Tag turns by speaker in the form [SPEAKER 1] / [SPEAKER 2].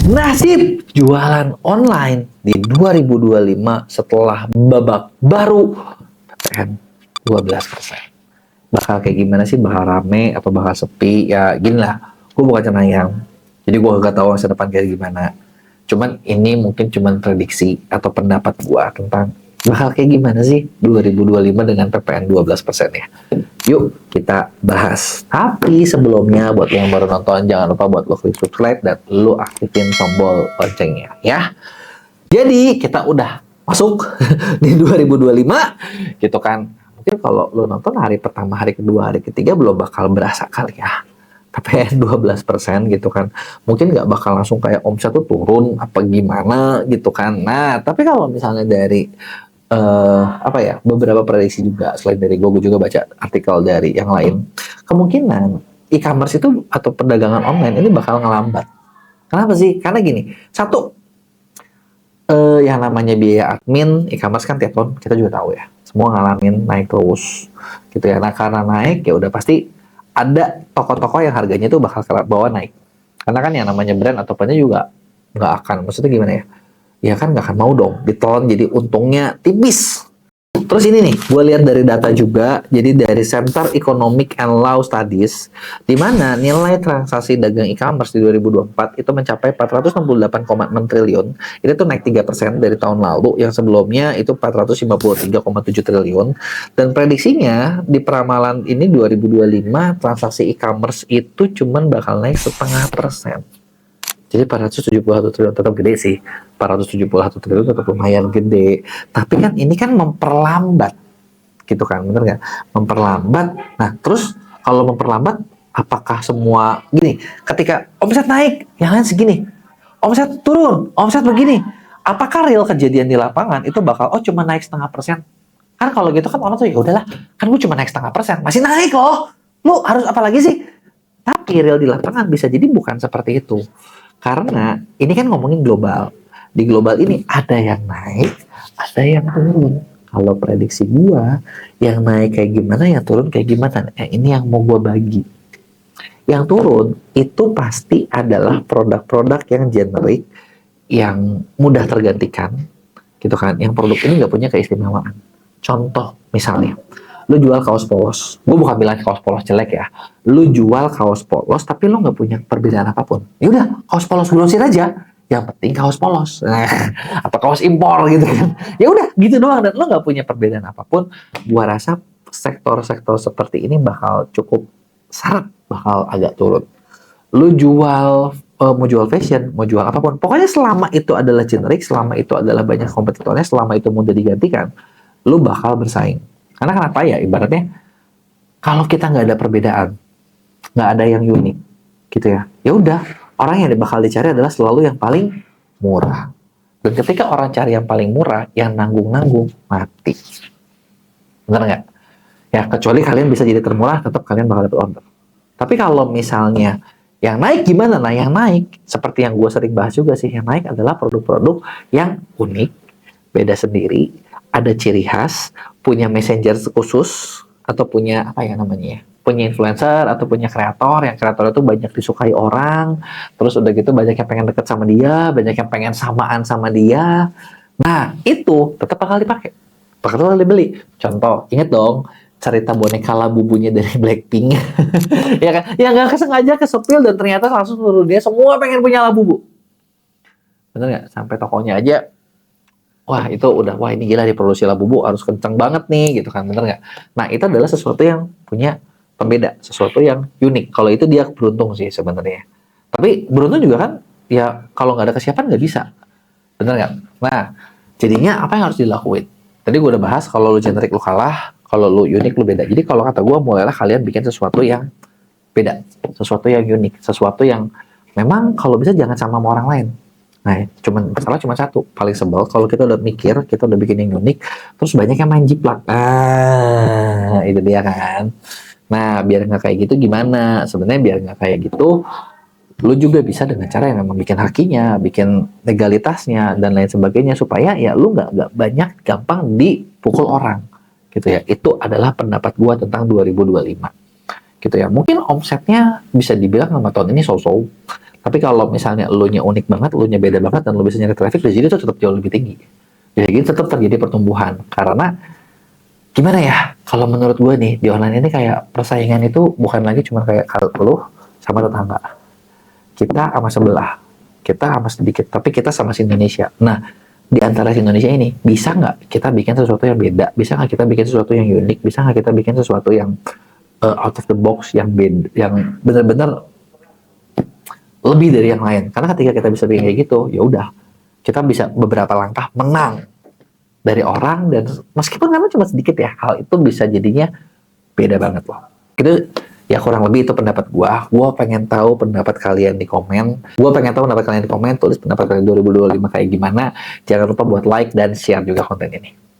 [SPEAKER 1] Nasib jualan online di 2025 setelah babak baru PPN 12%. Bakal kayak gimana sih? Bakal rame atau bakal sepi? Ya gini lah, gue bukan cenayang, jadi gue gak tahu masa depan kayak gimana. Cuman ini mungkin cuman prediksi atau pendapat gue tentang bakal kayak gimana sih 2025 dengan PPN 12% ya. Yuk kita bahas. Tapi sebelumnya buat yang baru nonton, jangan lupa buat lo klik subscribe dan lo aktifin tombol loncengnya ya. Jadi kita udah masuk di 2025 gitu kan. Mungkin kalau lo nonton hari pertama, hari kedua, hari ketiga belum bakal berasa kali ya. PPN 12% gitu kan. Mungkin nggak bakal langsung kayak omset tuh turun apa gimana gitu kan. Nah, tapi kalau misalnya dari beberapa prediksi juga, selain dari gue juga baca artikel dari yang lain, kemungkinan e-commerce itu atau perdagangan online ini bakal ngelambat. Kenapa sih? Karena gini, satu, yang namanya biaya admin e-commerce kan tiap tahun kita juga tahu ya, semua ngalamin naik terus gitu ya. Nah karena naik ya udah pasti ada toko-toko yang harganya itu bakal bawa naik, karena kan yang namanya brand atau apanya juga nggak akan, maksudnya gimana ya kan nggak akan mau dong ditelan jadi untungnya tipis. Terus ini nih, gue lihat dari data juga, jadi dari Center Economic and Law Studies, di mana nilai transaksi dagang e-commerce di 2024 itu mencapai 468,6 triliun. Itu tuh naik 3% dari tahun lalu, yang sebelumnya itu 453,7 triliun. Dan prediksinya di peramalan ini 2025 transaksi e-commerce itu cuman bakal naik 0,5%. Jadi 471 triliun tetap gede sih. 471 triliun tetap lumayan gede. Tapi kan ini kan memperlambat. Gitu kan, bener nggak? Memperlambat. Nah, terus kalau memperlambat, apakah semua gini? Ketika omset naik, yang lain segini. Omset turun, omset begini. Apakah real kejadian di lapangan itu bakal cuma naik 0,5%? Kan kalau gitu kan orang tuh ya udahlah, kan gue cuma naik 0,5%, masih naik loh. Lu harus apa lagi sih? Tapi real di lapangan bisa jadi bukan seperti itu. Karena ini kan ngomongin global. Di global ini ada yang naik, ada yang turun. Kalau prediksi gua, yang naik kayak gimana, yang turun kayak gimana. Ini yang mau gua bagi. Yang turun itu pasti adalah produk-produk yang generik, yang mudah tergantikan, gitu kan. Yang produk ini nggak punya keistimewaan. Contoh misalnya, lu jual kaos polos. Gue bukan bilang kaos polos jelek ya. Lu jual kaos polos tapi lu nggak punya perbedaan apapun. Ya udah, kaos polos grosir aja. Yang penting kaos polos. Apa kaos impor gitu kan. Ya udah, gitu doang, dan lu nggak punya perbedaan apapun. Gua rasa sektor-sektor seperti ini bakal cukup syarat, bakal agak turun. Lu jual mau jual fashion, mau jual apapun. Pokoknya selama itu adalah generik, selama itu adalah banyak kompetitornya, selama itu mudah digantikan, lu bakal bersaing. Karena kenapa ya, ibaratnya kalau kita nggak ada perbedaan, nggak ada yang unik, gitu ya. Ya udah, orang yang bakal dicari adalah selalu yang paling murah. Dan ketika orang cari yang paling murah, yang nanggung-nanggung mati. Bener nggak? Ya kecuali kalian bisa jadi termurah, tetap kalian bakal dapat order. Tapi kalau misalnya yang naik gimana? Nah yang naik, seperti yang gue sering bahas juga sih, yang naik adalah produk-produk yang unik, beda sendiri, ada ciri khas, punya messenger khusus, atau punya punya influencer atau punya kreator, yang kreator itu banyak disukai orang, terus udah gitu banyak yang pengen deket sama dia, banyak yang pengen samaan sama dia. Nah itu tetap bakal dipakai, bakal dibeli. Contoh, inget dong cerita boneka Labubunya dari Blackpink. Ya kan, yang nggak kesengaja kesepil dan ternyata langsung seluruh dia semua pengen punya Labubu. Bener nggak? Sampai tokonya aja, wah itu udah, wah ini gila, diproduksi Labubu harus kenceng banget nih gitu kan, bener nggak? Nah itu adalah sesuatu yang punya pembeda, sesuatu yang unik. Kalau itu dia beruntung sih sebenarnya. Tapi beruntung juga kan, ya kalau nggak ada kesiapan nggak bisa, bener nggak? Nah jadinya apa yang harus dilakuin? Tadi gue udah bahas, kalau lu generik lu kalah, kalau lu unik lu beda. Jadi kalau kata gue, mulailah kalian bikin sesuatu yang beda, sesuatu yang unik, sesuatu yang memang kalau bisa jangan sama orang lain. Nah, masalah cuma satu, paling sebel kalau kita udah mikir, kita udah bikin yang unik, terus banyak yang main jiplak. Ah, itu dia kan. Nah, biar nggak kayak gitu gimana? Sebenarnya biar nggak kayak gitu, lu juga bisa dengan cara yang memang bikin hakinya, bikin legalitasnya, dan lain sebagainya, supaya ya lu nggak banyak gampang dipukul orang. Gitu ya. Itu adalah pendapat gua tentang 2025. Gitu ya. Mungkin omsetnya bisa dibilang sama tahun ini so-so. Tapi kalau misalnya lu nya unik banget, lu nya beda banget, dan lu bisa nyari traffic, di situ tuh tetap jauh lebih tinggi. Jadi tetap terjadi pertumbuhan. Karena gimana ya? Kalau menurut gue nih, di online ini kayak persaingan itu bukan lagi cuma kayak lu sama tetangga. Kita sama sebelah. Kita sama sedikit, tapi kita sama Indonesia. Nah, di antara Indonesia ini, bisa nggak kita bikin sesuatu yang beda? Bisa nggak kita bikin sesuatu yang unik? Bisa nggak kita bikin sesuatu yang out of the box, yang beda, yang benar-benar lebih dari yang lain? Karena ketika kita bisa bikin kayak gitu, ya udah, kita bisa beberapa langkah menang dari orang, dan meskipun karena cuma sedikit ya, hal itu bisa jadinya beda banget loh. Itu ya kurang lebih itu pendapat gua pengen tahu pendapat kalian di komen. Tulis pendapat kalian 2025 kayak gimana. Jangan lupa buat like dan share juga konten ini.